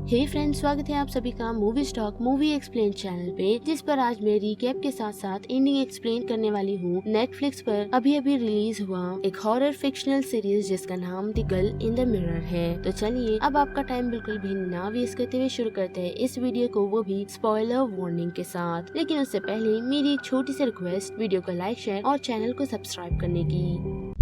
हे friends, स्वागत है आप सभी का movie stock movie explain channel पे, जिस पर आज मैं रिकैप के साथ साथ एंडिंग एक्सप्लेन करने वाली हूँ। नेटफ्लिक्स पर अभी अभी रिलीज हुआ एक हॉरर फिक्शनल सीरीज जिसका नाम the girl in the mirror है। तो चलिए अब आपका टाइम बिल्कुल भी ना वेस्ट करते हुए शुरू करते हैं इस वीडियो को, वो भी स्पॉइलर वार्निंग के साथ। लेकिन उससे पहले मेरी एक छोटी सी रिक्वेस्ट, वीडियो को लाइक, शेयर और चैनल को सब्सक्राइब करने की।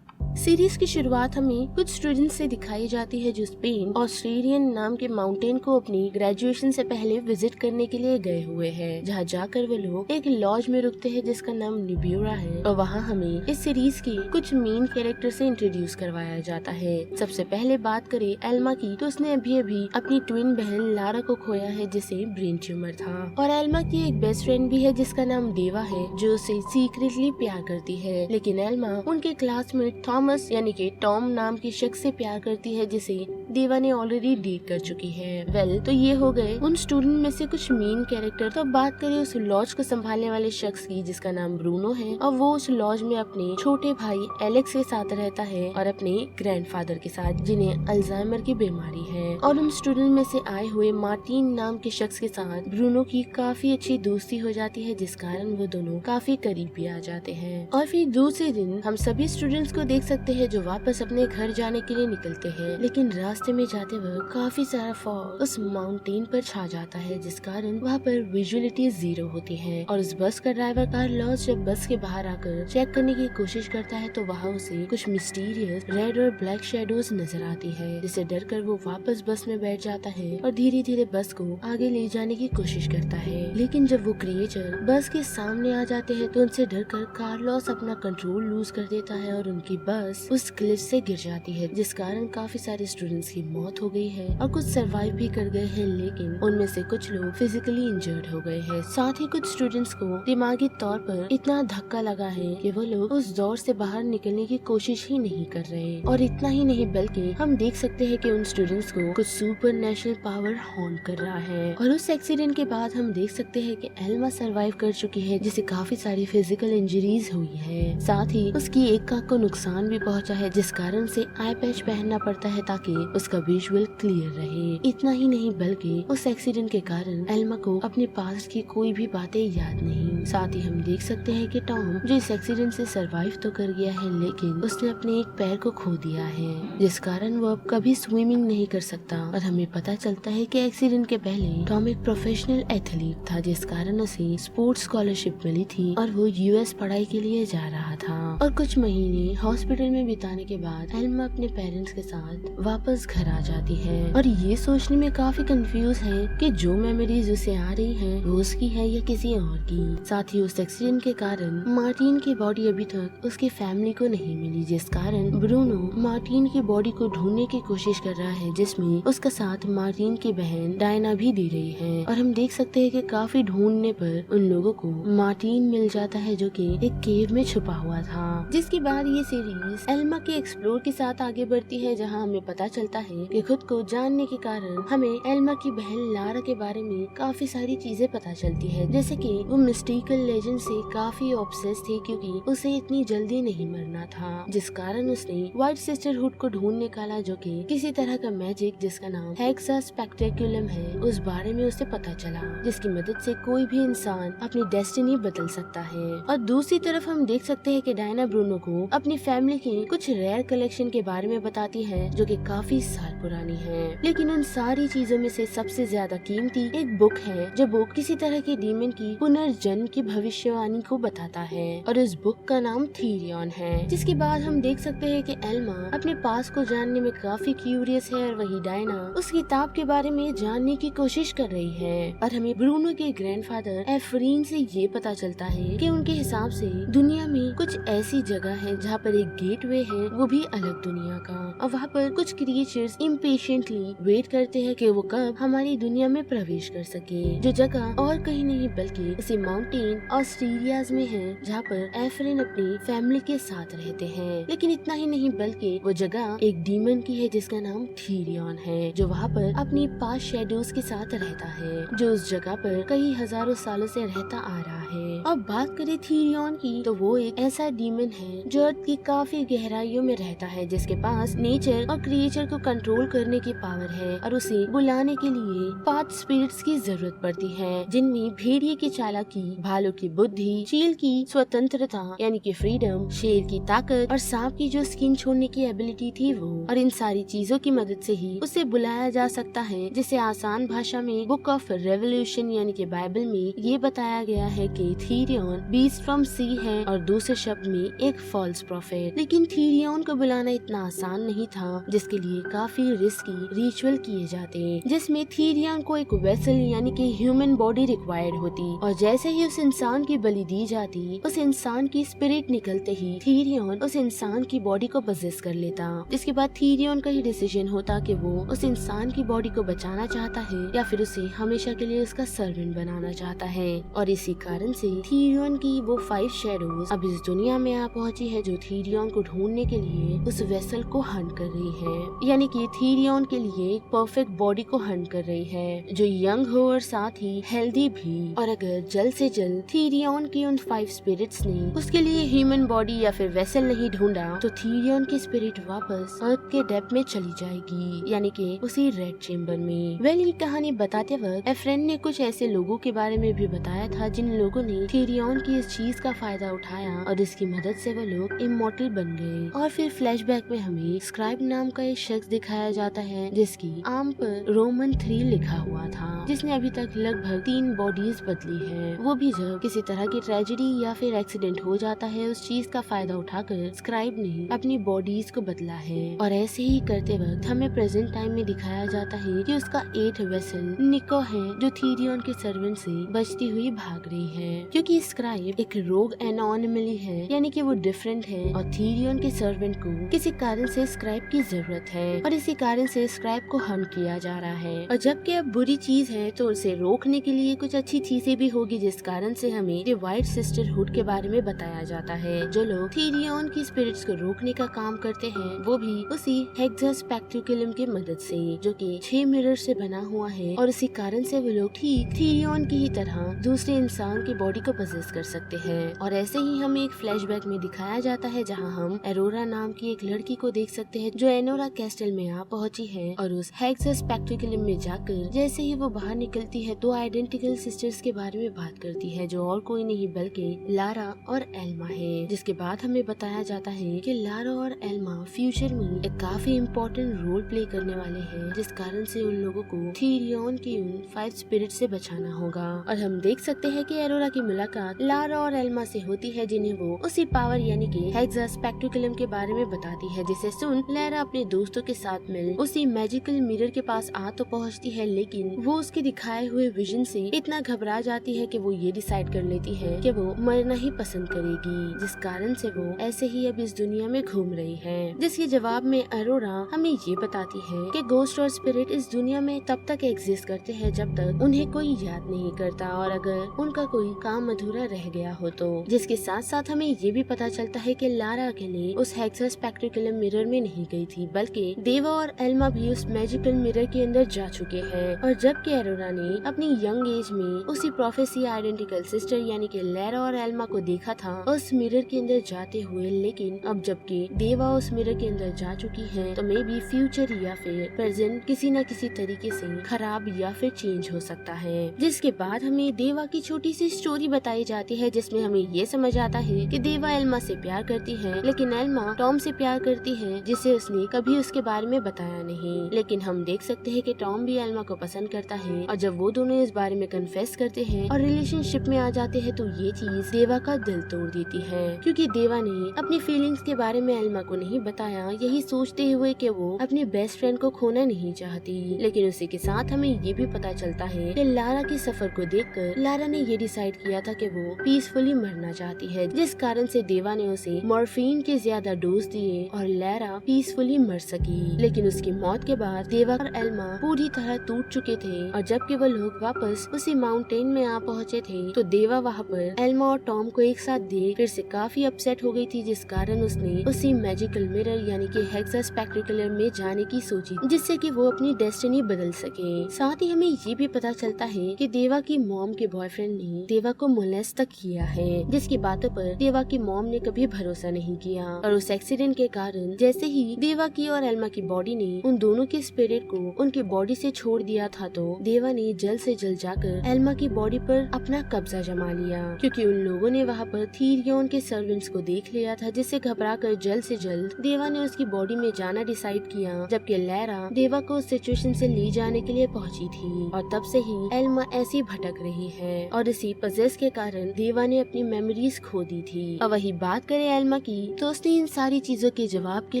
सीरीज की शुरुआत हमें कुछ स्टूडेंट्स से दिखाई जाती है जो स्पेन ऑस्ट्रेलियन नाम के माउंटेन को अपनी ग्रेजुएशन से पहले विजिट करने के लिए गए हुए हैं, जहाँ जाकर वे लोग एक लॉज में रुकते हैं जिसका नाम निब्यूरा है। और वहाँ हमें इस सीरीज की कुछ मेन कैरेक्टर से इंट्रोड्यूस करवाया जाता है। सबसे पहले बात करें एल्मा की, तो उसने अभी अभी अपनी ट्विन बहन लारा को खोया है जिसे ब्रेन ट्यूमर था। और एल्मा की एक बेस्ट फ्रेंड भी है जिसका नाम देवा है, जो उसे सीक्रेटली प्यार करती है। लेकिन एल्मा उनके क्लासमेट थॉमस यानी कि टॉम नाम की शख्स से प्यार करती है जिसे देवा ने ऑलरेडी डेट कर चुकी है। तो ये हो गए उन स्टूडेंट में से कुछ मेन कैरेक्टर। तो अब बात करें उस लॉज को संभालने वाले शख्स की जिसका नाम ब्रूनो है, और वो उस लॉज में अपने छोटे भाई एलेक्स के साथ रहता है और अपने ग्रैंडफादर के साथ जिन्हें अल्जाइमर की बीमारी है। और उन स्टूडेंट में से आए हुए मार्टिन नाम के शख्स के साथ ब्रूनो की काफी अच्छी दोस्ती हो जाती है, जिस कारण वो दोनों काफी करीब भी आ जाते हैं। और फिर दूसरे दिन हम सभी स्टूडेंट्स को देख सकते हैं जो वापस अपने घर जाने के लिए निकलते हैं। लेकिन रास्ते में जाते वक्त काफी सारा फॉग उस माउंटेन पर छा जाता है, जिस कारण वहाँ पर विजुअलिटी 0 होती है। और उस बस का ड्राइवर कार्लोस जब बस के बाहर आकर चेक करने की कोशिश करता है तो वहाँ उसे कुछ मिस्टीरियस रेड और ब्लैक शेडोज नजर आती है, जिसे डर कर वो वापस बस में बैठ जाता है और धीरे धीरे बस को आगे ले जाने की कोशिश करता है। लेकिन जब वो क्रिएचर बस के सामने आ जाते हैं तो उनसे डर कर कार्लोस अपना कंट्रोल लूज कर देता है और उनकी बस उस क्लिफ से गिर जाती है, जिस कारण काफी सारे स्टूडेंट्स की मौत हो गई है और कुछ सरवाइव भी कर गए हैं। लेकिन उनमें से कुछ लोग फिजिकली इंजर्ड हो गए हैं। साथ ही कुछ स्टूडेंट्स को दिमागी तौर पर इतना धक्का लगा है कि वो लोग उस दौर से बाहर निकलने की कोशिश ही नहीं कर रहे। और इतना ही नहीं बल्कि हम देख सकते हैं कि उन स्टूडेंट्स को कुछ सुपर नेशनल पावर हॉन्ट कर रहा है। और उस एक्सीडेंट के बाद हम देख सकते हैं कि एल्मा सरवाइव कर चुकी है, जिसे काफी सारी फिजिकल इंजरीज हुई है। साथ ही उसकी एक आंख को नुकसान भी पहुंचा है, जिस कारण से आई पैच पहनना पड़ता है ताकि उसका विजुअल क्लियर रहे। इतना ही नहीं बल्कि उस एक्सीडेंट के कारण एल्मा को अपने पास्ट की कोई भी बातें याद नहीं। साथ ही हम देख सकते हैं कि टॉम जो इस एक्सीडेंट से सरवाइव तो कर गया है, लेकिन उसने अपने एक पैर को खो दिया है, जिस कारण वो अब कभी स्विमिंग नहीं कर सकता। और हमें पता चलता है कि एक्सीडेंट के पहले टॉम एक प्रोफेशनल एथलीट था, जिस कारण उसे स्पोर्ट्स स्कॉलरशिप मिली थी और वो यूएस पढ़ाई के लिए जा रहा था। और कुछ महीने हॉस्पिटल में बिताने के बाद एल्मा अपने पेरेंट्स के साथ वापस घर आ जाती है और ये सोचने में काफी कंफ्यूज है कि जो मेमोरीज उसे आ रही हैं वो उसकी है या किसी और की। साथ ही उस एक्सीडेंट के कारण मार्टिन की बॉडी अभी तक उसकी फैमिली को नहीं मिली, जिस कारण ब्रूनो मार्टिन की बॉडी को ढूंढने की कोशिश कर रहा है, जिसमें उसका साथ मार्टिन की बहन डायना भी दे रही है। और हम देख सकते हैं कि काफी ढूंढने पर उन लोगों को मार्टिन मिल जाता है जो कि एक केव में छुपा हुआ था। जिसके बाद ये सीरीज एल्मा के एक्सप्लोर के साथ आगे बढ़ती है, जहां हमें पता चलता है कि खुद को जानने के कारण हमें एल्मा की बहन लारा के बारे में काफी सारी चीजें पता चलती है, जैसे कि वो मिस्टिकल लेजेंड से काफी ऑब्सेस थी क्योंकि उसे इतनी जल्दी नहीं मरना था, जिस कारण उसने व्हाइट सिस्टरहुड को ढूंढ निकाला, जो कि किसी तरह का मैजिक जिसका नाम हेक्सा स्पेक्टेकुलम है, उस बारे में उसे पता चला, जिसकी मदद से कोई भी इंसान अपनी डेस्टिनी बदल सकता है। और दूसरी तरफ हम देख सकते हैं कि डायना ब्रूनो को अपनी फैमिली की कुछ रेयर कलेक्शन के बारे में बताती है जो कि काफी साल पुरानी है। लेकिन उन सारी चीजों में से सबसे ज्यादा कीमती एक बुक है, जो बुक किसी तरह के डीमन की पुनर्जन्म की भविष्यवाणी को बताता है, और उस बुक का नाम थीरियन है। जिसके बाद हम देख सकते हैं कि एल्मा अपने पास को जानने में काफी क्यूरियस है और वही डायना उस किताब के बारे में जानने की कोशिश कर रही है। और हमें ब्रूनो के ग्रैंडफादर एफरीन से ये पता चलता है कि उनके हिसाब से दुनिया में कुछ ऐसी जगह है जहाँ पर एक गेट गेटवे है वो भी अलग दुनिया का। और वहाँ पर कुछ क्रिएचर्स इम्पेशेंटली वेट करते हैं कि वो कब हमारी दुनिया में प्रवेश कर सके, जो जगह और कहीं नहीं बल्कि उसी माउंटेन ऑस्ट्रेलियाज में है जहाँ पर एफरेन अपनी फैमिली के साथ रहते हैं। लेकिन इतना ही नहीं बल्कि वो जगह एक डीमन की है जिसका नाम थीरियन है, जो वहाँ पर अपनी पास्ट शेडोज के साथ रहता है, जो उस जगह पर कई हजारों सालों से रहता आ रहा है। अब बात करें थीरियन की तो वो एक ऐसा डीमन है जो अर्थ की काफी गहराइयों में रहता है, जिसके पास नेचर और क्रिएचर को कंट्रोल करने की पावर है और उसे बुलाने के लिए 5 स्पिरिट्स की जरूरत पड़ती है, जिनमें भेड़िए की चालाकी, भालू की बुद्धि, चील की स्वतंत्रता यानी कि फ्रीडम, शेर की ताकत और सांप की जो स्किन छोड़ने की एबिलिटी थी वो। और इन सारी चीजों की मदद से ही उसे बुलाया जा सकता है, जिसे आसान भाषा में बुक ऑफ रेवोल्यूशन यानी कि बाइबल में ये बताया गया है कि थीरियन बीस्ट फ्रॉम सी है और दूसरे शब्द में एक फॉल्स प्रॉफिट। लेकिन थीरियन को बुलाना इतना आसान नहीं था, जिसके लिए काफी रिस्की रिचुअल किए जाते, जिसमें थीरियन को एक वेसल यानी कि ह्यूमन बॉडी रिक्वायर्ड होती और जैसे ही उस इंसान की बलि दी जाती, उस इंसान की स्पिरिट निकलते ही थीरियन उस इंसान की बॉडी को पजेस कर लेता, जिसके बाद थीरियन का ही डिसीजन होता कि वो उस इंसान की बॉडी को बचाना चाहता है या फिर उसे हमेशा के लिए उसका सर्वेंट बनाना चाहता है। और इसी कारण से थीरियन की वो 5 शेडोज अब इस दुनिया में आ पहुंची है, जो थीरियन को ढूंढने के लिए उस वेसल को हंट कर रही है, यानी कि थीरियन के लिए एक परफेक्ट बॉडी को हंट कर रही है, जो यंग हो और साथ ही हेल्दी भी। और अगर जल्द से जल्द थीरियन की उन 5 स्पिरिट्स ने उसके लिए ह्यूमन बॉडी या फिर वेसल नहीं ढूंढा तो थीरियन की स्पिरिट वापस अर्थ के डेप्थ में चली जाएगी, यानी कि उसी रेड चेम्बर में। ये कहानी बताते वक्त एफ्रेन ने कुछ ऐसे लोगों के बारे में भी बताया था जिन लोगों ने थीरियन की इस चीज का फायदा उठाया और इसकी मदद से वो लोग इमॉर्टल बन गए। और फिर फ्लैशबैक में हमें स्क्राइब नाम का एक शख्स दिखाया जाता है जिसकी आर्म पर रोमन 3 लिखा हुआ था, जिसने अभी तक लगभग 3 बॉडीज बदली है। वो भी जब किसी तरह की ट्रेजेडी या फिर एक्सीडेंट हो जाता है, उस चीज का फायदा उठाकर स्क्राइब ने अपनी बॉडीज को बदला है। और ऐसे ही करते वक्त हमें प्रेजेंट टाइम में दिखाया जाता है कि उसका 8th वेसल निको है, जो थीरियन के सर्वेंट से बचती हुई भाग रही है, क्योंकि स्क्राइब एक रोग एनोनिमली है, यानी कि वो डिफरेंट है और थीरियन के सर्वेंट को किसी कारण से स्क्राइब की जरूरत है और इसी कारण से स्क्राइब को हंट किया जा रहा है। और जबकि अब बुरी चीज है तो उसे रोकने के लिए कुछ अच्छी चीजें भी होगी, जिस कारण से हमें डिवाइड सिस्टरहुड के बारे में बताया जाता है। जो लोग थीरियन की स्पिरिट्स को रोकने का काम करते हैं वो भी उसी हेक्सा स्पेक्ट्रिकुलम की मदद से, जो कि 6 मिरर से बना हुआ है, और इसी कारण से वो लोग ठीक थीरियन की ही तरह दूसरे इंसान की बॉडी को पजेस कर सकते हैं। और ऐसे ही हमें एक फ्लैशबैक में दिखाया जाता है जहां हम एरोरा नाम की एक लड़की को देख सकते हैं, जो एनोरा कैस्टल में आ पहुंची है और उस हेक्सा स्पेक्ट्रिकुलम में जाकर जैसे ही वो बाहर निकलती है तो आइडेंटिकल सिस्टर्स के बारे में बात करती है, जो और कोई नहीं बल्कि लारा और एल्मा है। जिसके बाद हमें बताया जाता है कि लारा और एल्मा फ्यूचर में एक काफी इम्पोर्टेंट रोल प्ले करने वाले हैं, जिस कारण से उन लोगों को थीरियन की उन 5 स्पिरिट से बचाना होगा। और हम देख सकते हैं कि एरोरा की मुलाकात लारा और एल्मा से होती है, जिन्हें वो उसी पावर यानी कि हेक्सा स्पेक्ट्रिकुलम के बारे में बताती है, जिसे सुन लारा अपने दोस्तों के साथ मिल उसी मैजिकल मिरर के पास आ तो पहुंचती है, लेकिन वो उसके दिखाए हुए विजन से इतना घबरा जाती है कि वो ये डिसाइड कर लेती है कि वो मरना ही पसंद करेगी, जिस कारण से वो ऐसे ही अब इस दुनिया में घूम रही है। जिसके जवाब में अरोरा हमें ये बताती है कि गोस्ट और स्पिरिट इस दुनिया में तब तक एग्जिस्ट करते हैं जब तक उन्हें कोई याद नहीं करता और अगर उनका कोई काम अधूरा रह गया हो तो। जिसके साथ साथ हमें ये भी पता चलता है कि लारा अकेले उस हेक्सा स्पेक्ट्रिकुलम मिरर में नहीं गई थी, बल्कि देवा और एल्मा भी उस मैजिकल मिरर के अंदर जा चुके हैं। और जबकि अरोरा ने अपनी यंग एज में उसी प्रोफेसी आइडेंटिकल सिस्टर यानी कि लारा और एल्मा को देखा था उस मिरर के अंदर जाते हुए, लेकिन अब जबकि देवा उस मिरर के अंदर जा चुकी है तो मे बी फ्यूचर या फिर प्रेजेंट किसी न किसी तरीके से खराब या फिर चेंज हो सकता है। जिसके बाद हमें देवा की छोटी सी स्टोरी बताई जाती है, जिसमें हमें ये समझ आता है कि देवा एल्मा से प्यार करती है, लेकिन एल्मा टॉम से प्यार करती है, जिसे उसने कभी उसके बारे में बताया नहीं। लेकिन हम देख सकते हैं कि टॉम भी एल्मा को पसंद करता है और जब वो दोनों इस बारे में कन्फेस करते हैं और रिलेशनशिप में आ जाते हैं तो ये चीज देवा का दिल तोड़ देती है, क्योंकि देवा ने अपनी फीलिंग्स के बारे में एल्मा को नहीं बताया, यही सोचते हुए कि वो अपने बेस्ट फ्रेंड को खोना नहीं चाहती। लेकिन उसी के साथ हमें ये भी पता चलता है कि लारा के सफर को देखकर लारा ने ये डिसाइड किया था कि वो पीसफुली मरना चाहती है, जिस कारण से देवा ने उसे मॉर्फिन के ज्यादा डोज दिए और लैरा पीसफुली मर सकी। लेकिन उसकी मौत के बाद देवा और एल्मा पूरी तरह टूट चुके थे और जबकि वो लोग वापस उसी माउंटेन में आ पहुँचे थे तो देवा वहाँ पर एल्मा और टॉम को एक साथ देख फिर से काफी अपसेट हो गई थी, जिस कारण उसने उसी मैजिकल मिरर यानी कि हेक्सा स्पेक्ट्रिकुलर में जाने की सोची, जिससे कि वो अपनी डेस्टिनी बदल सके। साथ ही हमें ये भी पता चलता है कि देवा की मॉम के बॉयफ्रेंड ने देवा को मोलेस्ट तक किया है, जिसकी बातों पर देवा की मॉम ने कभी भरोसा नहीं किया। और उस एक्सीडेंट के कारण जैसे ही देवा की और एल्मा की बॉडी ने उन दोनों के स्पिरिट को उनकी बॉडी से छोड़ दिया था तो देवा ने जल्द से जल्द जाकर एल्मा की बॉडी पर अपना कब्जा जमा लिया, क्योंकि उन लोगों ने वहाँ पर थीरियन के सर्वेंट्स को देख लिया था, जिससे घबराकर जल्द से जल्द देवा ने उसकी बॉडी में जाना डिसाइड किया, जबकि लैरा देवा को उस सिचुएशन से ले जाने के लिए पहुंची थी। और तब से ही एल्मा ऐसी भटक रही है और इसी पजेस के कारण देवा ने अपनी मेमोरीज खो दी थी। और वही बात करें एल्मा की तो उसने इन सारी चीजों के जवाब के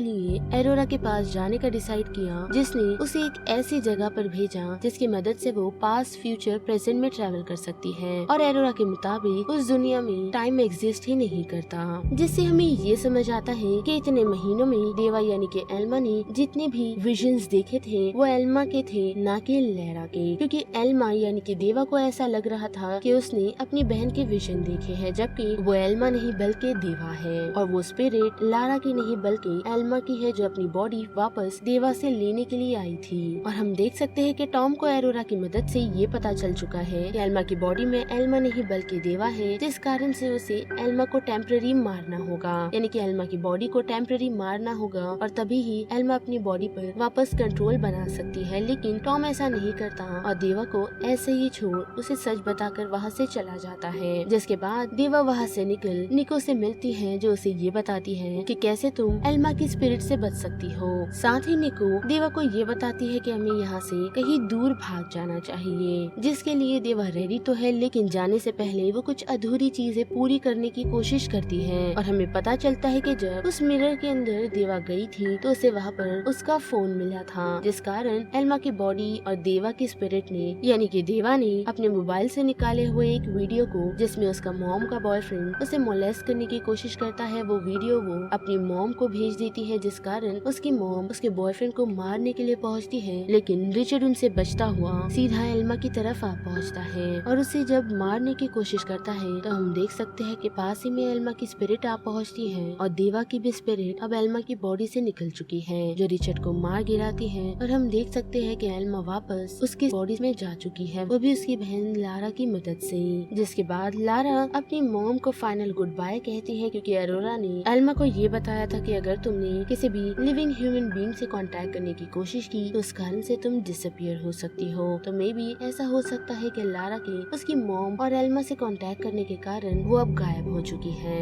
लिए एरोरा के पास जाने का डिसाइड किया, जिसने उसे एक ऐसी जगह पर भेजा जिसकी मदद से वो पास्ट फ्यूचर प्रेजेंट में ट्रेवल कर सकती है। और एरोरा के मुताबिक उस दुनिया में टाइम एग्जिस्ट ही नहीं करता, जिससे हमें ये समझ आता है कि इतने महीनों में देवा यानी कि एल्मा ने जितने भी विजन्स देखे थे वो एल्मा के थे, ना कि लैरा के, क्योंकि एल्मा यानी कि देवा को ऐसा लग रहा था कि उसने अपनी बहन के विजन देखे हैं, जबकि वो एल्मा नहीं बल्कि देवा है। और वो स्पिरिट लारा की नहीं बल्कि एल्मा की है, जो अपनी बॉडी वापस देवा से लेने के लिए आई थी। और हम देख सकते हैं कि टॉम को एरोरा की मदद से ये पता चल चुका है कि एल्मा की बॉडी में एल्मा नहीं बल्कि देवा है, जिस कारण से उसे एल्मा को टेम्पररी मारना होगा, यानी कि एल्मा की बॉडी को टेम्पररी मारना होगा और तभी ही एल्मा अपनी बॉडी पर वापस कंट्रोल बना सकती है। लेकिन टॉम ऐसा नहीं करता और देवा को ऐसे ही छोड़ उसे सच बताकर वहाँ से चला जाता है, जिसके बाद देवा वहाँ से निकल निको से मिलती है, जो उसे ये बताती है कि कैसे तुम एल्मा की स्पिरिट से बच सकती हो। साथ ही निको देवा को ये बताती है कि हमें यहाँ से कहीं दूर भाग जाना चाहिए, जिसके लिए देवा रेडी तो है, लेकिन जाने से पहले वो कुछ अधूरी चीजें पूरी करने की कोशिश करती है। और हमें पता चलता है कि जब उस मिरर के अंदर देवा गई थी तो उसे वहाँ पर उसका फोन मिला था, जिस कारण एल्मा की बॉडी और देवा की स्पिरिट ने यानी कि देवा ने अपने मोबाइल से निकाले हुए एक वीडियो को, जिसमें उसका मॉम का बॉयफ्रेंड उसे मोलेस्ट करने की कोशिश करता है, वो वीडियो वो अपनी मॉम को भेज देती है, जिस कारण उसकी मॉम उसके बॉयफ्रेंड को मारने के लिए पहुँचती है। लेकिन रिचर्ड उनसे बचता हुआ सीधा एल्मा की तरफ आ पहुँचता है और उसे जब मारने की कोशिश करता है तो हम देख सकते हैं कि पास ही में एल्मा की स्पिरिट आ पहुँचती है और देवा की भी स्पिरिट अब एल्मा की बॉडी से निकल चुकी है, जो रिचर्ड को मार गिराती है। और हम देख सकते हैं कि एल्मा वापस उसकी बॉडी में जा चुकी है, वो भी उसकी बहन लारा की मदद से। जिसके बाद लारा अपनी मॉम को फाइनल गुड बाय कहती है, क्योंकि अरोरा ने एल्मा को ये बताया था कि अगर तुमने किसी भी लिविंग ह्यूमन बीइंग से कांटेक्ट करने की कोशिश की तो उस कारण से तुम डिसअपियर हो सकती हो। तो मे भी ऐसा हो सकता है कि लारा के उसकी मॉम और एल्मा से कांटेक्ट करने के कारण वो अब गायब हो चुकी है।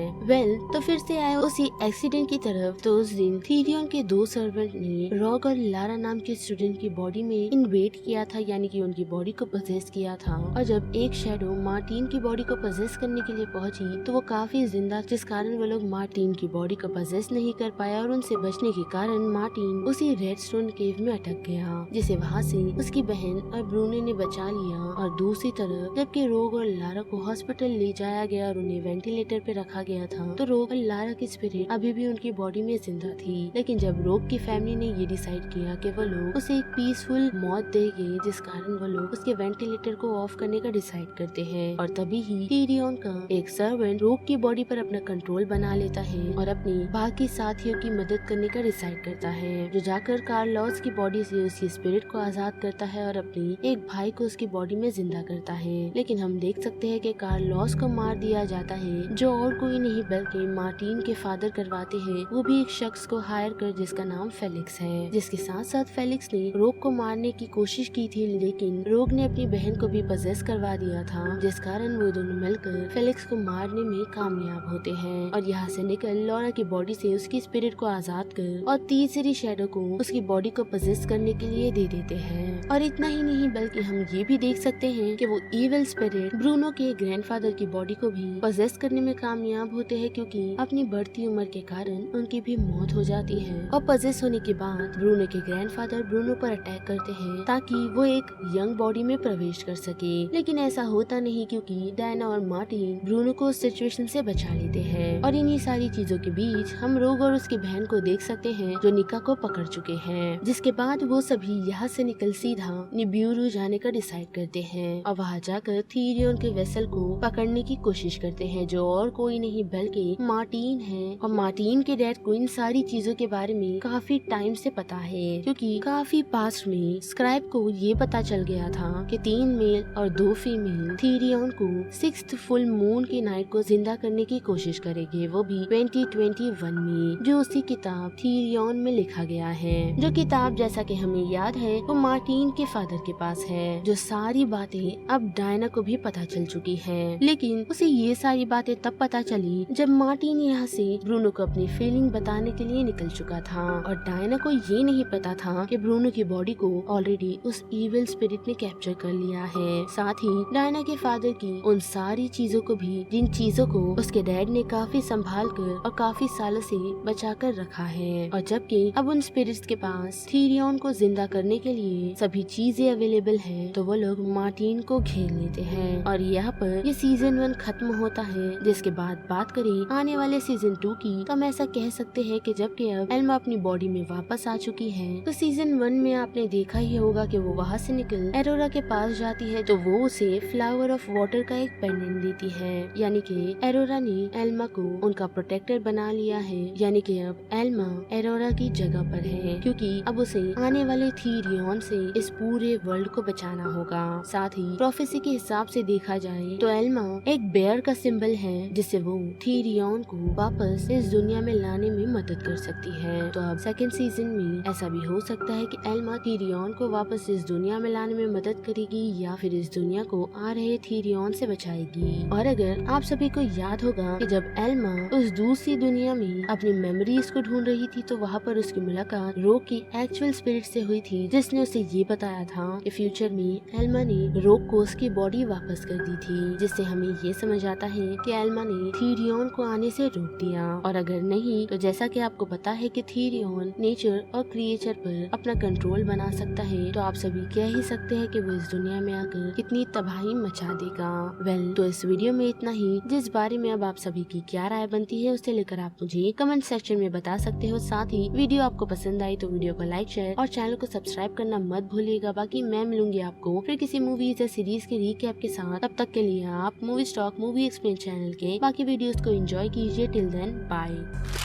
तो फिर से आए उसी एक्सीडेंट की तरफ। तो उस दिन थीरियन के दो सर्वेंट ने रॉक और लारा नाम के स्टूडेंट की बॉडी में इन्वेड किया था, यानी कि उनकी बॉडी को पजेस किया था। और जब एक शैडो मार्टिन की बॉडी को पजेस करने के लिए पहुंची तो वो काफी जिंदा, जिस कारण वो लोग मार्टिन की बॉडी को पजेस नहीं कर पाया और उनसे बचने के कारण मार्टिन उसी रेडस्टोन केव में अटक गया, जिसे वहाँ से उसकी बहन और ब्रूने ने बचा लिया। और दूसरी तरफ जबकि रोग और लारा को हॉस्पिटल ले जाया गया और उन्हें वेंटिलेटर पे रखा गया था, तो रोग और लारा की स्पिरिट अभी भी उनकी बॉडी में जिंदा थी। लेकिन जब रोग की फैमिली ने ये डिसाइड किया कि वो लोग उसे एक पीसफुल मौत देंगे, जिस कारण वो लोग उसके वेंटिलेटर को ऑफ करने का डिसाइड करते हैं। और तभी ही टीरियन का एक सर्वेंट रोग की बॉडी पर अपना कंट्रोल बना लेता है और अपनी बाकी साथियों की मदद करने का डिसाइड करता है, जो जाकर कार्लोस की बॉडी से उसकी स्पिरिट को आजाद करता है और अपनी एक भाई को उसकी बॉडी में जिंदा करता है। लेकिन हम देख सकते हैं कि कार्लोस को मार दिया जाता है, जो और कोई नहीं बल्कि मार्टिन के फादर करवाते हैं, वो भी एक शख्स को हायर कर जिसका नाम फेलिक्स है। जिसके साथ साथ फेलिक्स ने रोग को मारने की कोशिश की थी, लेकिन रोग ने अपनी बहन को भी पजेस करवा दिया था, जिस कारण वो दोनों मिलकर फेलिक्स को मारने में कामयाब होते हैं। और यहाँ से निकल लॉरा की बॉडी से उसकी स्पिरिट को आजाद कर और तीसरी शैडो को उसकी बॉडी को पजेस करने के लिए दे देते हैं। और इतना ही नहीं बल्कि हम ये भी देख सकते हैं कि वो इविल स्पिरिट ब्रूनो के ग्रैंडफादर की बॉडी को भी पजेस करने में कामयाब होते हैं, क्योंकि अपनी बढ़ती उम्र के कारण उनकी भी मौत हो जाती है। और पजेस होने के बाद ब्रूनो के ग्रैंडफादर ब्रूनो पर अटैक करते हैं ताकि वो एक यंग बॉडी में प्रवेश कर सके, लेकिन ऐसा होता नहीं, क्योंकि डायना और मार्टिन ब्रूनो को उस सिचुएशन से बचा लेते हैं। और इन्हीं सारी चीजों चीजों के बीच हम रोग और उसकी बहन को देख सकते हैं जो निका को पकड़ चुके हैं। जिसके बाद वो सभी यहाँ से निकल सीधा निब्यूरू जाने का डिसाइड करते हैं और वहाँ जाकर थीरियन के वेसल को पकड़ने की कोशिश करते हैं जो और कोई नहीं बल्कि मार्टिन है। और मार्टिन के डैड को इन सारी चीजों के बारे में काफी टाइम से पता है क्योंकि काफी पास्ट में स्क्राइब को ये पता चल गया था कि 3 मेल और 2 फीमेल थीरियन को 6th फुल मून की नाइट को जिंदा करने की कोशिश करेंगे, वो भी 2021 में, जो उसी किताब थीरियन में लिखा गया है। जो किताब जैसा कि हमें याद है वो मार्टिन के फादर के पास है। जो सारी बातें अब डायना को भी पता चल चुकी है, लेकिन उसे ये सारी बातें तब पता चली जब मार्टिन यहाँ से ब्रूनो को अपनी फीलिंग बताने के लिए निकल चुका था और डायना को ये नहीं पता था कि ब्रूनो की बॉडी को ऑलरेडी उस इविल स्पिरिट ने कैप्चर कर लिया है। साथ ही डायना के फादर की उन सारी चीजों को भी, जिन चीजों को उसके डैड ने काफी संभाल कर और काफी सालों से बचा कर रखा है। और जबकि अब उन स्पिरिट्स के पास थीरियन को जिंदा करने के लिए सभी चीजें अवेलेबल है, तो वो लोग मार्टिन को घेर लेते हैं। और यहाँ पर ये सीजन 1 खत्म होता है। जिसके बाद बात करें आने वाले सीजन 2 की, तो हम ऐसा कह सकते हैं कि जबकि अब एल्मा अपनी बॉडी में वापस आ चुकी है, तो सीजन 1 में आपने देखा ही होगा कि वो वहाँ से निकल एरोरा के पास जाती है, तो वो उसे फ्लावर ऑफ वाटर का एक पेंडेंट देती है। यानी कि एरोरा ने एल्मा को उनका प्रोटेक्टर बना लिया है। यानी कि अब एल्मा एरोरा की जगह पर है, क्योंकि अब उसे आने वाले थीरियन से इस पूरे वर्ल्ड को बचाना होगा। साथ ही प्रोफेसी के हिसाब से देखा जाए तो एल्मा एक बेयर का सिंबल है, जिससे वो थीरियन को वापस इस दुनिया में लाने में मदद कर सकती है। तो अब सेकंड सीजन में ऐसा भी हो सकता है कि एल्मा थीरियन को वापस इस दुनिया में लाने में मदद करेगी या फिर इस दुनिया को आ रहे थीरियन से बचाएगी। और अगर आप सभी को याद होगा कि जब एल्मा उस दूसरी दुनिया में अपनी मेमोरीज को ढूंढ रही थी, तो वहाँ पर उसकी मुलाकात रोक की एक्चुअल स्पिरिट से हुई थी, जिसने उसे ये बताया था कि फ्यूचर में एल्मा ने रोक को उसकी बॉडी वापस कर दी थी, जिससे हमें ये समझ आता है कि एल्मा ने थीरियन को आने से रोक दिया। और अगर नहीं, तो जैसा कि आपको पता है कि थीरियन नेचर और क्रिएचर पर अपना कंट्रोल बना सकता है, तो आप सभी कह ही सकते हैं कि वो इस दुनिया में आकर कितनी तबाही मचा देगा। वेल, तो इस वीडियो में इतना ही। जिस बारे में अब आप सभी की क्या राय बनती है उसे लेकर आप मुझे कमेंट सेक्शन में बता सकते हो। साथ ही वीडियो आपको पसंद आई तो वीडियो को लाइक, शेयर और चैनल को सब्सक्राइब करना मत भूलिएगा। बाकी मैं मिलूंगी आपको फिर किसी मूवीज या सीरीज के रीकैप के साथ। तब तक के लिए आप movie stock movie explain channel के बाकी वीडियोस को एंजॉय कीजिए। Till then bye.